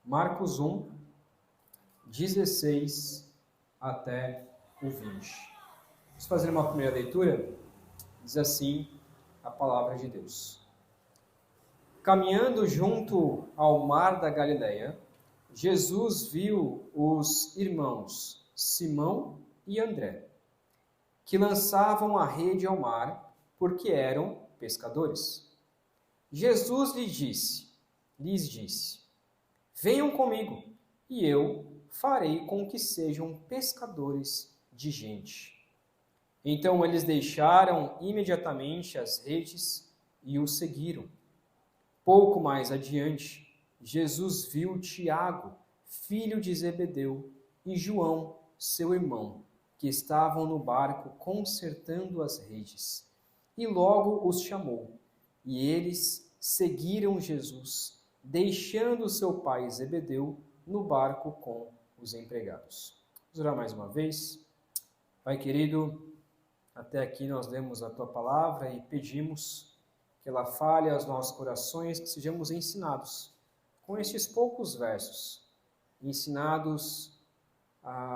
Marcos 1, 16 até o 20. Vamos fazer uma primeira leitura? Diz assim a palavra de Deus. Caminhando junto ao mar da Galileia, Jesus viu os irmãos Simão e André, que lançavam a rede ao mar, porque eram pescadores. Jesus lhes disse: venham comigo, e eu farei com que sejam pescadores de gente. Então eles deixaram imediatamente as redes e o seguiram. Pouco mais adiante, Jesus viu Tiago, filho de Zebedeu, e João, seu irmão, que estavam no barco consertando as redes. E logo os chamou, e eles seguiram Jesus, deixando seu pai Zebedeu no barco com os empregados. Vamos orar mais uma vez. Pai querido, até aqui nós lemos a Tua palavra e pedimos que ela fale aos nossos corações, que sejamos ensinados com estes poucos versos, ensinados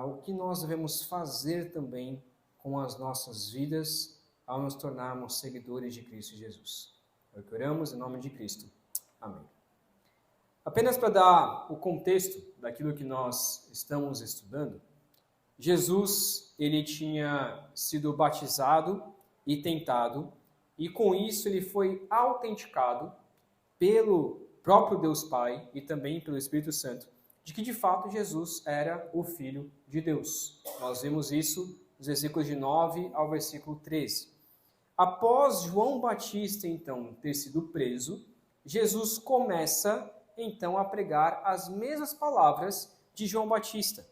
o que nós devemos fazer também com as nossas vidas ao nos tornarmos seguidores de Cristo Jesus. É o que oramos em nome de Cristo. Amém. Apenas para dar o contexto daquilo que nós estamos estudando, Jesus, ele tinha sido batizado e tentado, e com isso ele foi autenticado pelo próprio Deus Pai e também pelo Espírito Santo, de que de fato Jesus era o Filho de Deus. Nós vemos isso nos versículos de 9 ao versículo 13. Após João Batista, então, ter sido preso, Jesus começa, então, a pregar as mesmas palavras de João Batista,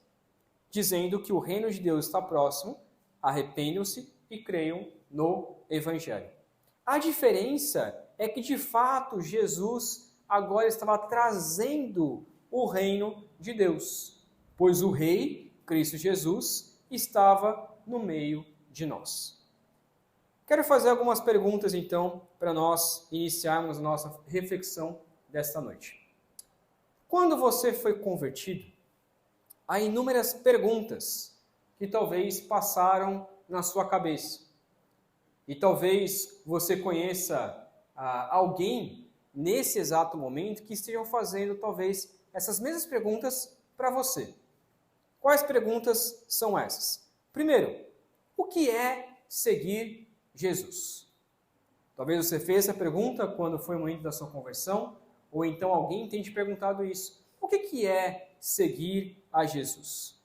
dizendo que o reino de Deus está próximo, arrependam-se e creiam no Evangelho. A diferença é que, de fato, Jesus agora estava trazendo o reino de Deus, pois o Rei, Cristo Jesus, estava no meio de nós. Quero fazer algumas perguntas, então, para nós iniciarmos a nossa reflexão desta noite. Quando você foi convertido, há inúmeras perguntas que talvez passaram na sua cabeça. E talvez você conheça alguém nesse exato momento que estejam fazendo talvez essas mesmas perguntas para você. Quais perguntas são essas? Primeiro, o que é seguir Jesus? Talvez você fez essa pergunta quando foi o momento da sua conversão, ou então alguém tem te perguntado isso. O que é seguir a Jesus?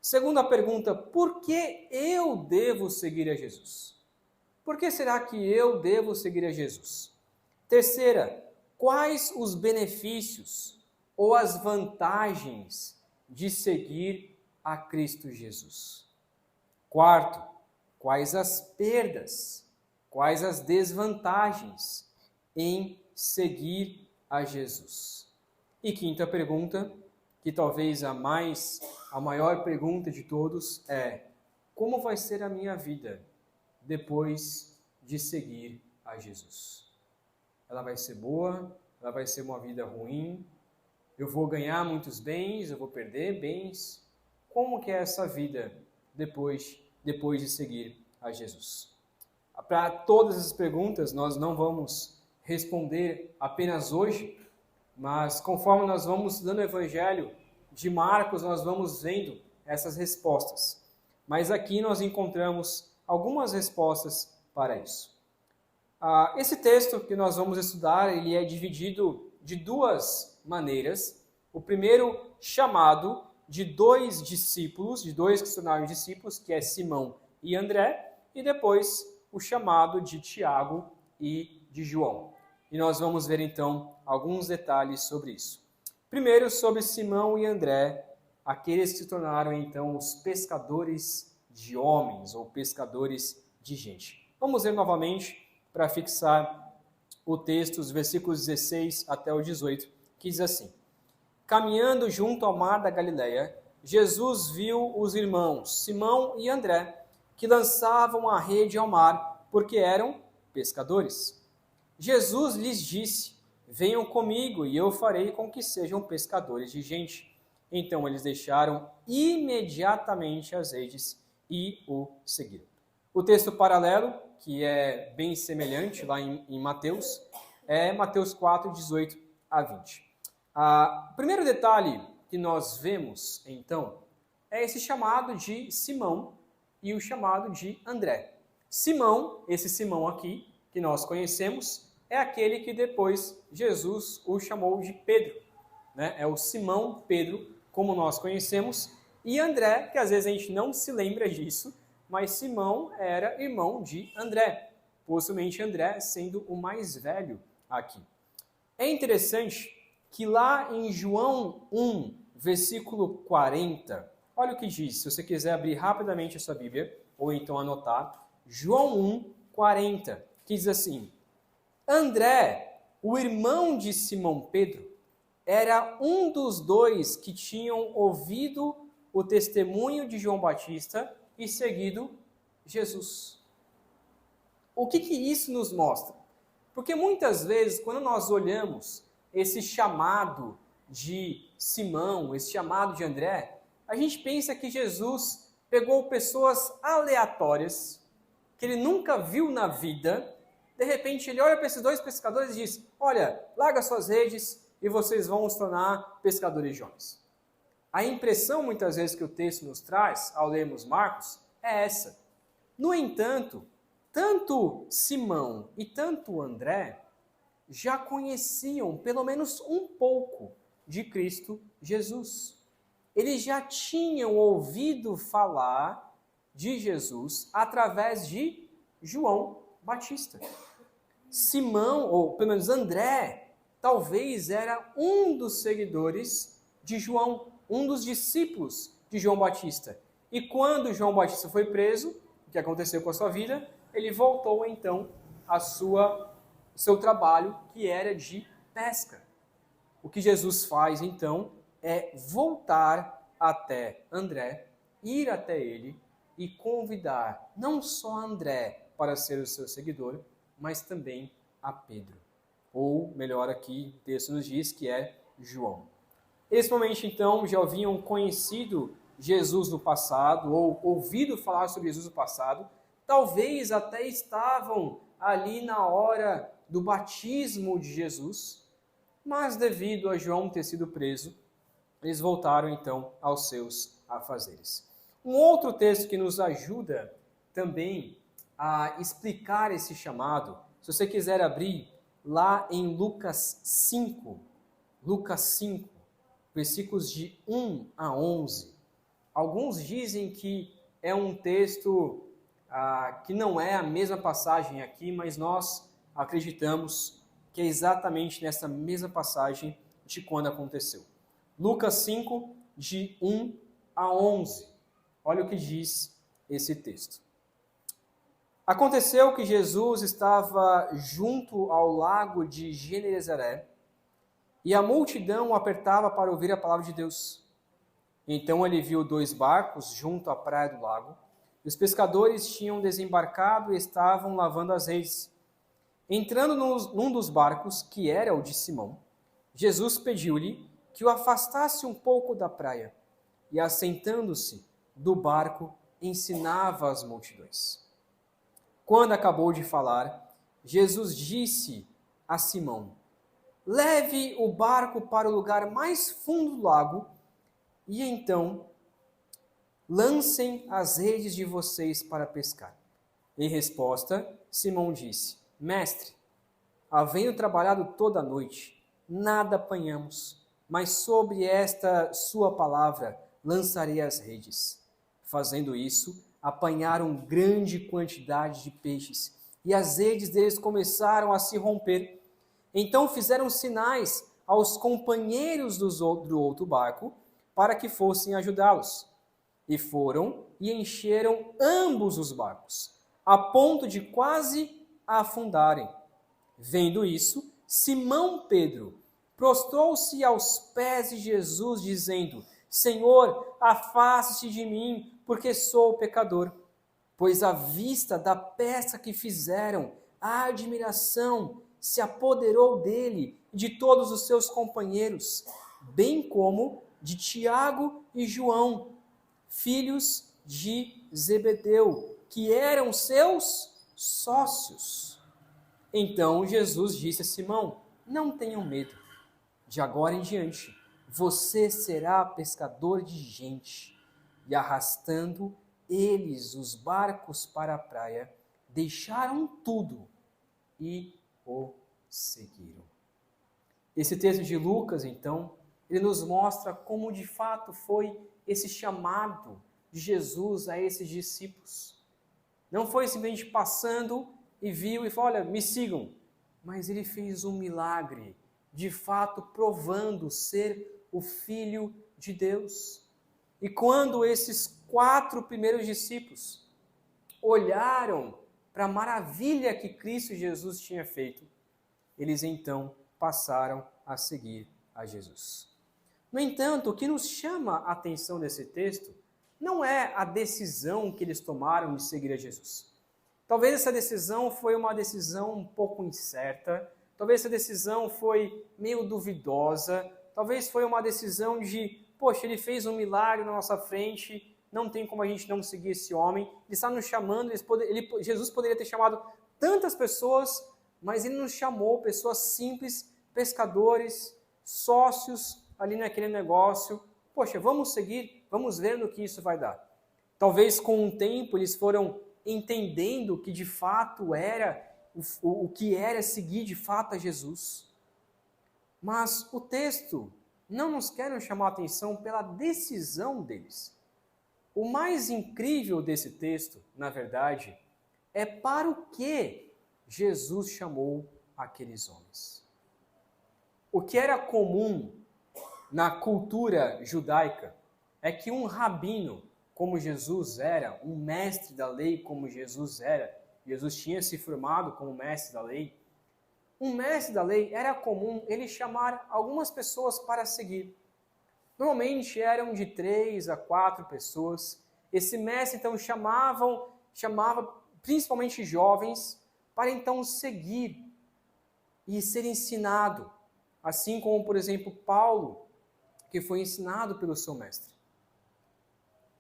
Segunda pergunta, por que eu devo seguir a Jesus? Por que será que eu devo seguir a Jesus? Terceira, quais os benefícios ou as vantagens de seguir a Cristo Jesus? Quarto, quais as perdas, quais as desvantagens em seguir a Jesus? E quinta pergunta, que talvez a maior pergunta de todos é: como vai ser a minha vida depois de seguir a Jesus? Ela vai ser boa? Ela vai ser uma vida ruim? Eu vou ganhar muitos bens? Eu vou perder bens? Como que é essa vida depois de seguir a Jesus? Para todas as perguntas nós não vamos responder apenas hoje, mas conforme nós vamos estudando o Evangelho de Marcos, nós vamos vendo essas respostas. Mas aqui nós encontramos algumas respostas para isso. Esse texto que nós vamos estudar, ele é dividido de duas maneiras. O primeiro, chamado de dois discípulos, de dois que se tornaram discípulos, que é Simão e André, e depois o chamado de Tiago e de João. E nós vamos ver então alguns detalhes sobre isso. Primeiro, sobre Simão e André, aqueles que se tornaram então os pescadores de homens ou pescadores de gente. Vamos ler novamente para fixar o texto, os versículos 16 até o 18, que diz assim: caminhando junto ao mar da Galileia, Jesus viu os irmãos Simão e André, que lançavam a rede ao mar, porque eram pescadores. Jesus lhes disse: venham comigo e eu farei com que sejam pescadores de gente. Então eles deixaram imediatamente as redes e o seguiram. O texto paralelo, que é bem semelhante lá em Mateus, é Mateus 4, 18 a 20. O primeiro detalhe que nós vemos, então, é esse chamado de Simão e o chamado de André. Simão, esse Simão aqui, que nós conhecemos, é aquele que depois Jesus o chamou de Pedro, né? É o Simão Pedro, como nós conhecemos, e André, que às vezes a gente não se lembra disso, mas Simão era irmão de André, possivelmente André sendo o mais velho aqui. É interessante que lá em João 1, versículo 40, olha o que diz, se você quiser abrir rapidamente a sua Bíblia, ou então anotar, João 1, 40, que diz assim: André, o irmão de Simão Pedro, era um dos dois que tinham ouvido o testemunho de João Batista e seguido Jesus. O que isso nos mostra? Porque muitas vezes, quando nós olhamos esse chamado de Simão, esse chamado de André, a gente pensa que Jesus pegou pessoas aleatórias, que ele nunca viu na vida. De repente ele olha para esses dois pescadores e diz: olha, larga suas redes e vocês vão se tornar pescadores de homens. A impressão muitas vezes que o texto nos traz, ao lermos Marcos, é essa. No entanto, tanto Simão e tanto André já conheciam pelo menos um pouco de Cristo Jesus. Eles já tinham ouvido falar de Jesus através de João Batista. Simão, ou pelo menos André, talvez era um dos seguidores de João, um dos discípulos de João Batista. E quando João Batista foi preso, o que aconteceu com a sua vida? Ele voltou então ao seu trabalho, que era de pesca. O que Jesus faz então é voltar até André, ir até ele e convidar não só André para ser o seu seguidor, mas também a Pedro. Ou, melhor aqui, o texto nos diz que é João. Esse momento, então, já haviam conhecido Jesus no passado, ou ouvido falar sobre Jesus no passado, talvez até estavam ali na hora do batismo de Jesus, mas devido a João ter sido preso, eles voltaram então aos seus afazeres. Um outro texto que nos ajuda também a explicar esse chamado, se você quiser abrir lá em Lucas 5, versículos de 1 a 11. Alguns dizem que é um texto que não é a mesma passagem aqui, mas nós acreditamos que é exatamente nessa mesma passagem de quando aconteceu. Lucas 5, de 1 a 11. Olha o que diz esse texto. Aconteceu que Jesus estava junto ao lago de Genezaré e a multidão o apertava para ouvir a palavra de Deus. Então ele viu 2 barcos junto à praia do lago. Os pescadores tinham desembarcado e estavam lavando as redes. Entrando num dos barcos, que era o de Simão, Jesus pediu-lhe que o afastasse um pouco da praia e, assentando-se do barco, ensinava as multidões. Quando acabou de falar, Jesus disse a Simão: leve o barco para o lugar mais fundo do lago e então lancem as redes de vocês para pescar. Em resposta, Simão disse: Mestre, havendo trabalhado toda a noite, nada apanhamos, mas sobre esta sua palavra lançarei as redes. Fazendo isso, apanharam grande quantidade de peixes, e as redes deles começaram a se romper. Então fizeram sinais aos companheiros do outro barco para que fossem ajudá-los. E foram e encheram ambos os barcos, a ponto de quase afundarem. Vendo isso, Simão Pedro prostrou-se aos pés de Jesus, dizendo: Senhor, afaste-se de mim, porque sou pecador. Pois à vista da pesca que fizeram, a admiração se apoderou dele e de todos os seus companheiros, bem como de Tiago e João, filhos de Zebedeu, que eram seus sócios. Então Jesus disse a Simão: não tenham medo, de agora em diante você será pescador de gente. E arrastando eles os barcos para a praia, deixaram tudo e o seguiram. Esse texto de Lucas, então, ele nos mostra como de fato foi esse chamado de Jesus a esses discípulos. Não foi simplesmente passando e viu e falou: olha, me sigam. Mas ele fez um milagre, de fato provando ser o Filho de Deus. E quando esses 4 primeiros discípulos olharam para a maravilha que Cristo Jesus tinha feito, eles então passaram a seguir a Jesus. No entanto, o que nos chama a atenção desse texto não é a decisão que eles tomaram de seguir a Jesus. Talvez essa decisão foi uma decisão um pouco incerta, talvez essa decisão foi meio duvidosa, talvez foi uma decisão de, poxa, ele fez um milagre na nossa frente, não tem como a gente não seguir esse homem, ele está nos chamando, Jesus poderia ter chamado tantas pessoas, mas ele nos chamou pessoas simples, pescadores, sócios ali naquele negócio. Poxa, vamos seguir, vamos ver no que isso vai dar. Talvez com o tempo eles foram entendendo que de fato era o que era seguir de fato a Jesus. Mas o texto não nos quer nos chamar a atenção pela decisão deles. O mais incrível desse texto, na verdade, é para o que Jesus chamou aqueles homens. O que era comum na cultura judaica é que um rabino, como Jesus era, um mestre da lei como Jesus era, Jesus tinha se formado como mestre da lei, um mestre da lei era comum ele chamar algumas pessoas para seguir. Normalmente eram de 3 a 4 pessoas. Esse mestre então chamava principalmente jovens para então seguir e ser ensinado, assim como, por exemplo, Paulo, que foi ensinado pelo seu mestre.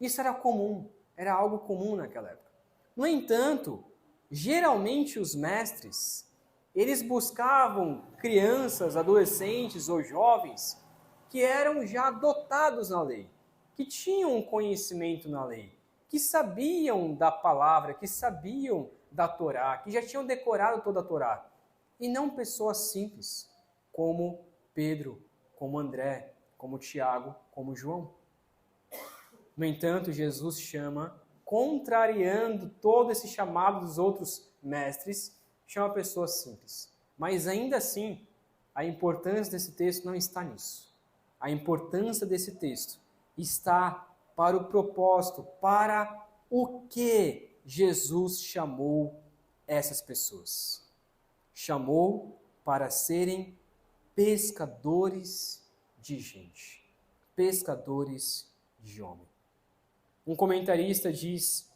Isso era comum, era algo comum naquela época. No entanto, geralmente os mestres, eles buscavam crianças, adolescentes ou jovens que eram já dotados na lei, que tinham um conhecimento na lei, que sabiam da palavra, que sabiam da Torá, que já tinham decorado toda a Torá. E não pessoas simples, como Pedro, como André, como Tiago, como João. No entanto, Jesus chama, contrariando todo esse chamado dos outros mestres, chama pessoas simples. Mas ainda assim, a importância desse texto não está nisso. A importância desse texto está para o propósito, para o que Jesus chamou essas pessoas. Chamou para serem pescadores de gente, pescadores de homem. Um comentarista diz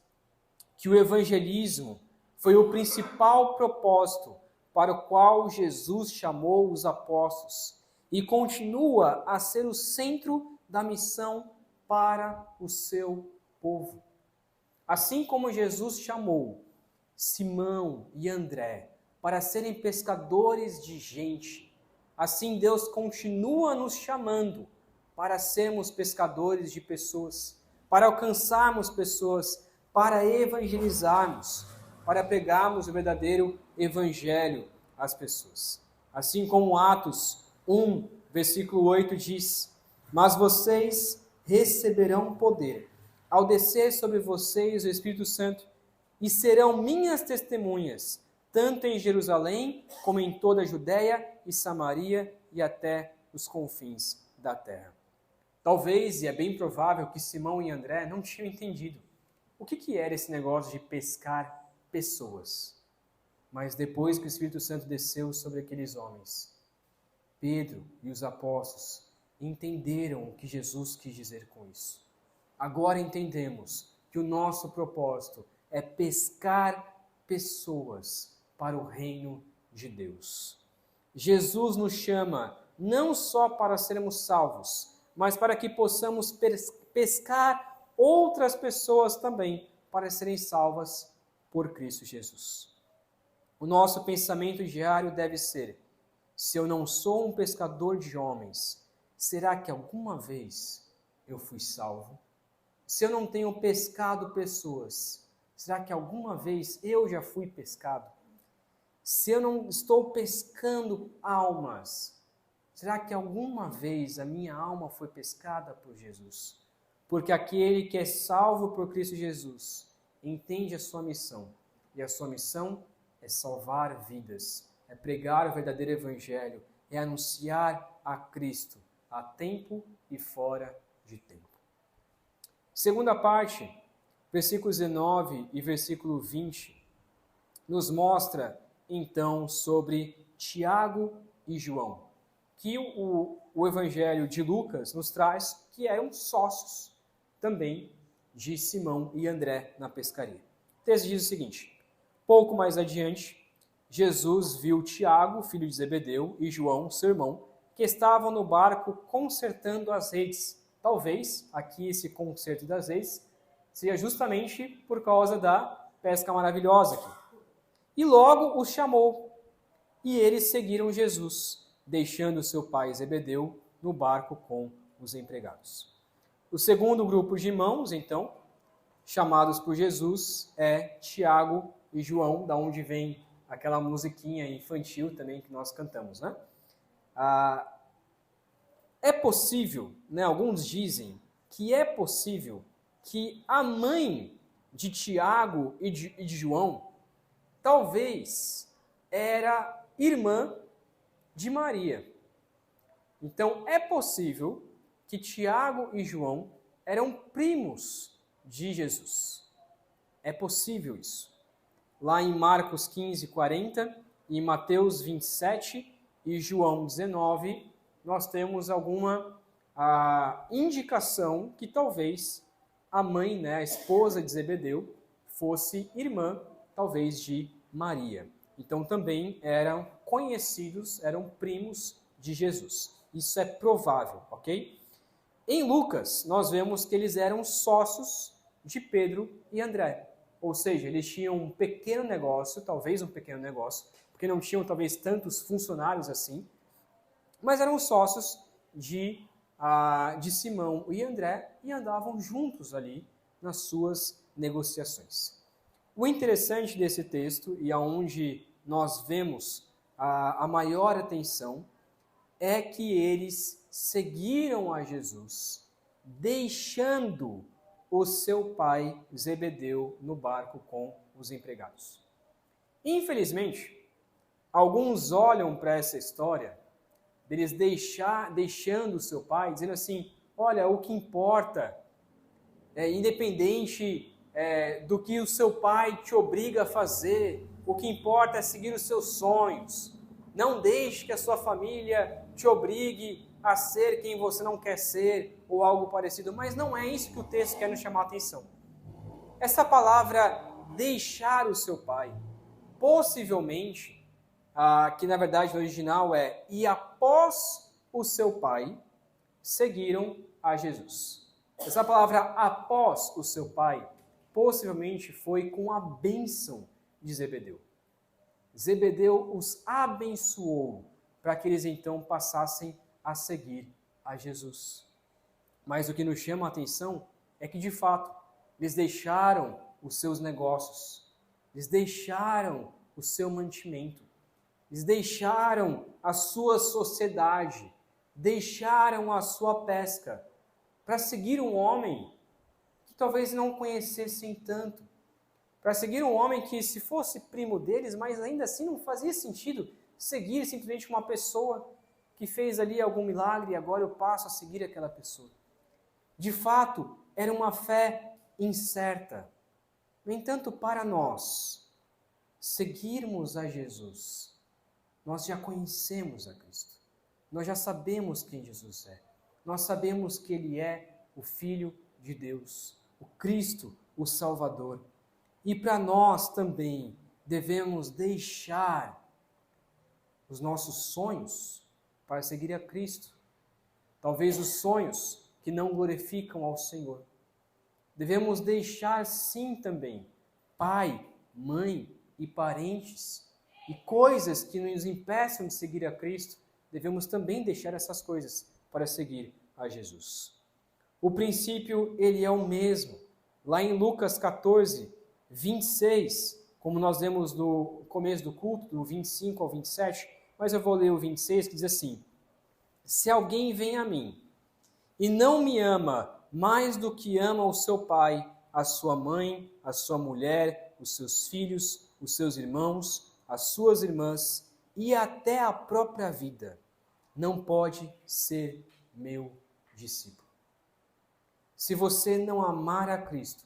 que o evangelismo foi o principal propósito para o qual Jesus chamou os apóstolos e continua a ser o centro da missão para o seu povo. Assim como Jesus chamou Simão e André para serem pescadores de gente, assim Deus continua nos chamando para sermos pescadores de pessoas, para alcançarmos pessoas, para evangelizarmos, para pregarmos o verdadeiro evangelho às pessoas. Assim como Atos 1, versículo 8 diz: mas vocês receberão poder ao descer sobre vocês o Espírito Santo e serão minhas testemunhas, tanto em Jerusalém como em toda a Judéia e Samaria e até os confins da terra. Talvez, e é bem provável, que Simão e André não tinham entendido o que era esse negócio de pescar pessoas. Mas depois que o Espírito Santo desceu sobre aqueles homens, Pedro e os apóstolos entenderam o que Jesus quis dizer com isso. Agora entendemos que o nosso propósito é pescar pessoas para o reino de Deus. Jesus nos chama não só para sermos salvos, mas para que possamos pescar outras pessoas também para serem salvas por Cristo Jesus. O nosso pensamento diário deve ser: se eu não sou um pescador de homens, será que alguma vez eu fui salvo? Se eu não tenho pescado pessoas, será que alguma vez eu já fui pescado? Se eu não estou pescando almas, será que alguma vez a minha alma foi pescada por Jesus? Porque aquele que é salvo por Cristo Jesus entende a sua missão. E a sua missão é salvar vidas, é pregar o verdadeiro evangelho, é anunciar a Cristo a tempo e fora de tempo. Segunda parte, versículos 19 e versículo 20, nos mostra então sobre Tiago e João, que o evangelho de Lucas nos traz que eram sócios também de Simão e André na pescaria. O texto diz o seguinte: pouco mais adiante, Jesus viu Tiago, filho de Zebedeu, e João, seu irmão, que estavam no barco consertando as redes. Talvez, aqui esse conserto das redes, seja justamente por causa da pesca maravilhosa aqui. E logo os chamou, e eles seguiram Jesus, deixando seu pai Zebedeu no barco com os empregados. O segundo grupo de irmãos, então, chamados por Jesus, é Tiago e João, da onde vem aquela musiquinha infantil também que nós cantamos, né? É possível, né, alguns dizem que é possível que a mãe de Tiago e de João talvez era irmã de Maria. Então é possível que Tiago e João eram primos de Jesus. É possível isso. Lá em Marcos 15, 40, em Mateus 27 e João 19, nós temos alguma indicação que talvez a mãe, né, a esposa de Zebedeu, fosse irmã, talvez, de Maria. Então também eram conhecidos, eram primos de Jesus. Isso é provável, ok? Em Lucas, nós vemos que eles eram sócios de Pedro e André. Ou seja, eles tinham um pequeno negócio, talvez um pequeno negócio, porque não tinham talvez tantos funcionários assim, mas eram sócios de Simão e André e andavam juntos ali nas suas negociações. O interessante desse texto, e aonde nós vemos a maior atenção, é que eles seguiram a Jesus, deixando o seu pai Zebedeu no barco com os empregados. Infelizmente, alguns olham para essa história deles deixando o seu pai, dizendo assim: olha, o que importa, independente do que o seu pai te obriga a fazer, o que importa é seguir os seus sonhos. Não deixe que a sua família te obrigue a ser quem você não quer ser, ou algo parecido. Mas não é isso que o texto quer nos chamar a atenção. Essa palavra, deixar o seu pai, possivelmente, que na verdade no original é: e após o seu pai, seguiram a Jesus. Essa palavra após o seu pai, possivelmente foi com a bênção de Zebedeu. Zebedeu os abençoou para que eles então passassem a seguir a Jesus. Mas o que nos chama a atenção é que, de fato, eles deixaram os seus negócios, eles deixaram o seu mantimento, eles deixaram a sua sociedade, deixaram a sua pesca para seguir um homem que talvez não conhecessem tanto, para seguir um homem que, se fosse primo deles, mas ainda assim não fazia sentido seguir simplesmente uma pessoa que fez ali algum milagre e agora eu passo a seguir aquela pessoa. De fato, era uma fé incerta. No entanto, para nós seguirmos a Jesus, nós já conhecemos a Cristo. Nós já sabemos quem Jesus é. Nós sabemos que Ele é o Filho de Deus, o Cristo, o Salvador. E para nós também devemos deixar os nossos sonhos para seguir a Cristo. Talvez os sonhos que não glorificam ao Senhor. Devemos deixar sim também pai, mãe e parentes e coisas que nos impeçam de seguir a Cristo. Devemos também deixar essas coisas para seguir a Jesus. O princípio, ele é o mesmo. Lá em Lucas 14, 26, como nós lemos no começo do culto, do 25 ao 27, mas eu vou ler o 26, que diz assim: se alguém vem a mim e não me ama mais do que ama o seu pai, a sua mãe, a sua mulher, os seus filhos, os seus irmãos, as suas irmãs e até a própria vida, não pode ser meu discípulo. Se você não amar a Cristo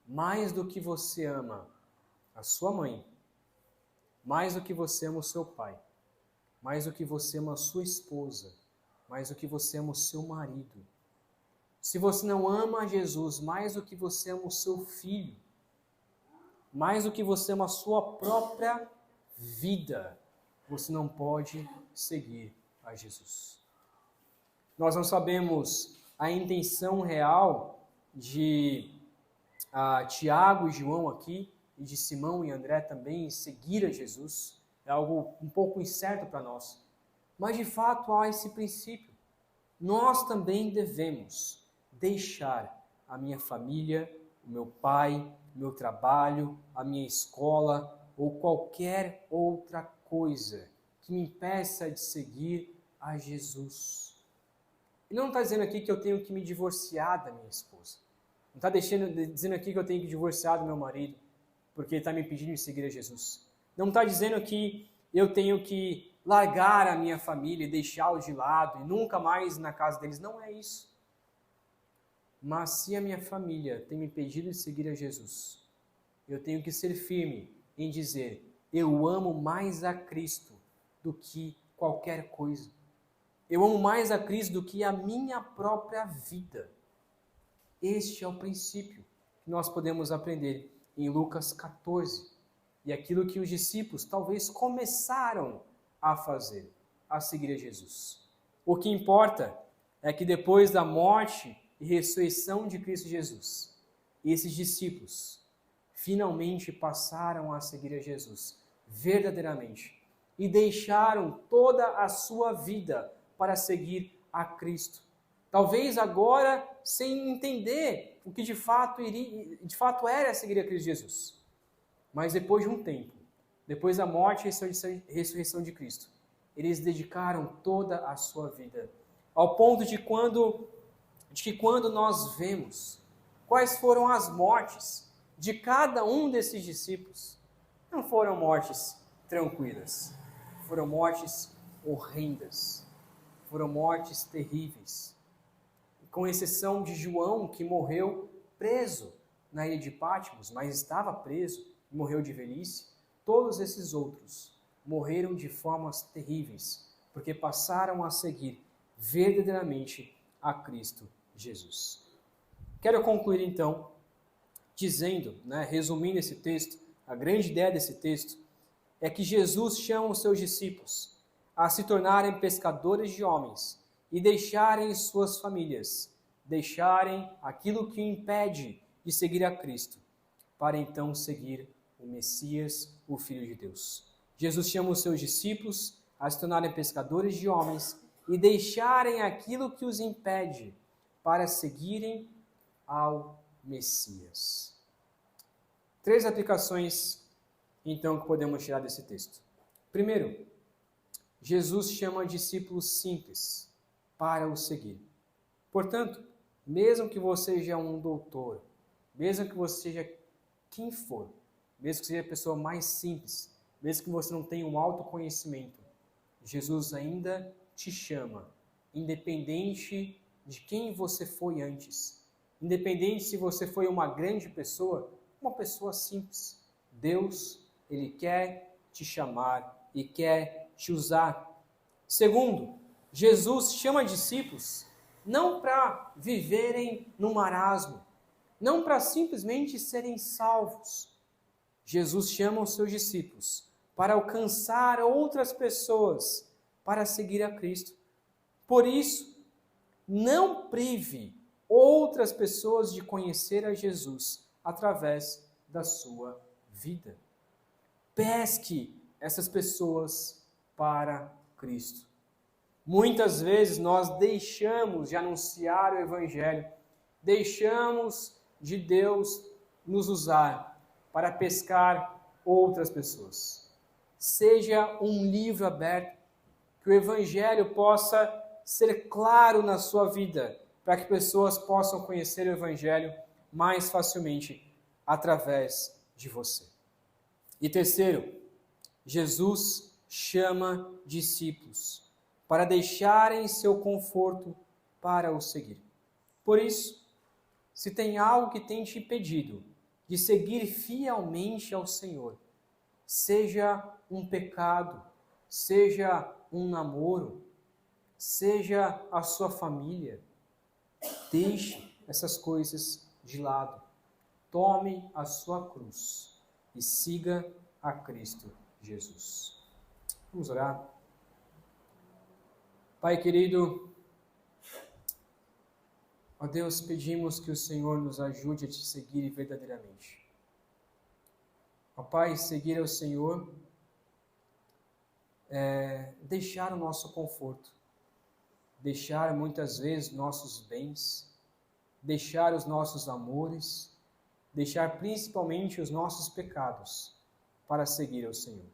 mais do que você ama a sua mãe, mais do que você ama o seu pai, mais do que você ama a sua esposa, mais do que você ama o seu marido, se você não ama Jesus mais do que você ama o seu filho, mais do que você ama a sua própria vida, você não pode seguir a Jesus. Nós não sabemos a intenção real de Tiago e João aqui, e de Simão e André também, em seguir a Jesus. É algo um pouco incerto para nós. Mas de fato há esse princípio. Nós também devemos deixar a minha família, o meu pai, o meu trabalho, a minha escola ou qualquer outra coisa que me impeça de seguir a Jesus. Ele não está dizendo aqui que eu tenho que me divorciar da minha esposa. Não está dizendo aqui que eu tenho que divorciar do meu marido porque ele está me impedindo de seguir a Jesus. Não está dizendo que eu tenho que largar a minha família e deixá-los de lado e nunca mais ir na casa deles. Não é isso. Mas se a minha família tem me impedido de seguir a Jesus, eu tenho que ser firme em dizer: eu amo mais a Cristo do que qualquer coisa. Eu amo mais a Cristo do que a minha própria vida. Este é o princípio que nós podemos aprender em Lucas 14. E aquilo que os discípulos talvez começaram a fazer, a seguir a Jesus. O que importa é que depois da morte e ressurreição de Cristo Jesus, esses discípulos finalmente passaram a seguir a Jesus verdadeiramente e deixaram toda a sua vida para seguir a Cristo. Talvez agora sem entender o que de fato era seguir a Cristo Jesus. Mas depois de um tempo, depois da morte e ressurreição de Cristo, eles dedicaram toda a sua vida, ao ponto de que quando nós vemos quais foram as mortes de cada um desses discípulos, não foram mortes tranquilas, foram mortes horrendas, foram mortes terríveis. Com exceção de João, que morreu preso na ilha de Patmos, mas estava preso e morreu de velhice, todos esses outros morreram de formas terríveis, porque passaram a seguir verdadeiramente a Cristo Jesus. Quero concluir então dizendo, resumindo esse texto, a grande ideia desse texto é que Jesus chama os seus discípulos a se tornarem pescadores de homens e deixarem suas famílias, deixarem aquilo que o impede de seguir a Cristo, para então seguir o Messias, o Filho de Deus. Jesus chama os seus discípulos a se tornarem pescadores de homens e deixarem aquilo que os impede para seguirem ao Messias. 3 aplicações, então, que podemos tirar desse texto. Primeiro, Jesus chama discípulos simples para o seguir. Portanto, mesmo que você seja um doutor, mesmo que você seja quem for, mesmo que seja a pessoa mais simples, mesmo que você não tenha um autoconhecimento, Jesus ainda te chama, independente de quem você foi antes, independente se você foi uma grande pessoa, uma pessoa simples. Deus, Ele quer te chamar e quer te usar. Segundo, Jesus chama discípulos não para viverem no marasmo, não para simplesmente serem salvos. Jesus chama os seus discípulos para alcançar outras pessoas para seguir a Cristo. Por isso, não prive outras pessoas de conhecer a Jesus através da sua vida. Pesque essas pessoas para Cristo. Muitas vezes nós deixamos de anunciar o Evangelho, deixamos de Deus nos usar para pescar outras pessoas. Seja um livro aberto, que o Evangelho possa ser claro na sua vida, para que pessoas possam conhecer o Evangelho mais facilmente através de você. E terceiro, Jesus chama discípulos para deixarem seu conforto para o seguir. Por isso, se tem algo que tem te impedido de seguir fielmente ao Senhor, seja um pecado, seja um namoro, seja a sua família, deixe essas coisas de lado. Tome a sua cruz e siga a Cristo Jesus. Vamos orar. Pai querido, ó Deus, pedimos que o Senhor nos ajude a te seguir verdadeiramente. Ó Pai, seguir ao Senhor é deixar o nosso conforto, deixar muitas vezes nossos bens, deixar os nossos amores, deixar principalmente os nossos pecados para seguir ao Senhor.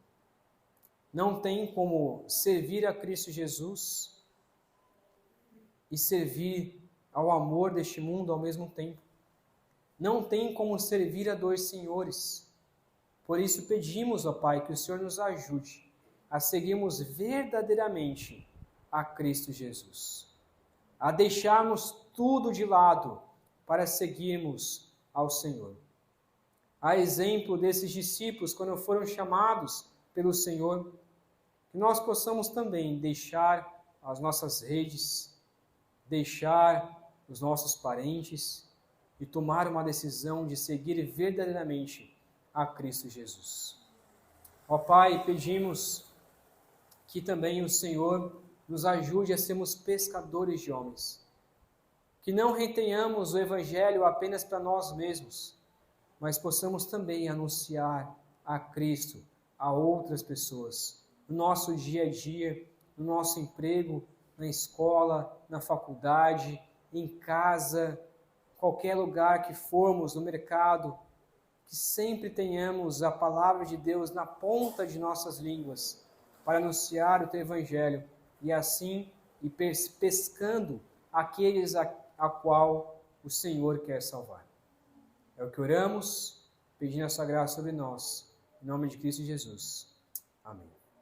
Não tem como servir a Cristo Jesus e servir ao amor deste mundo ao mesmo tempo. Não tem como servir a dois senhores. Por isso pedimos, ó Pai, que o Senhor nos ajude a seguirmos verdadeiramente a Cristo Jesus, a deixarmos tudo de lado para seguirmos ao Senhor. A exemplo desses discípulos, quando foram chamados pelo Senhor, que nós possamos também deixar as nossas redes, deixar os nossos parentes e tomar uma decisão de seguir verdadeiramente a Cristo Jesus. Ó Pai, pedimos que também o Senhor nos ajude a sermos pescadores de homens, que não retenhamos o Evangelho apenas para nós mesmos, mas possamos também anunciar a Cristo a outras pessoas, no nosso dia a dia, no nosso emprego, na escola, na faculdade, em casa, qualquer lugar que formos, no mercado, que sempre tenhamos a palavra de Deus na ponta de nossas línguas para anunciar o teu Evangelho e assim ir pescando aqueles a qual o Senhor quer salvar. É o que oramos, pedindo a sua graça sobre nós. Em nome de Cristo Jesus. Amém.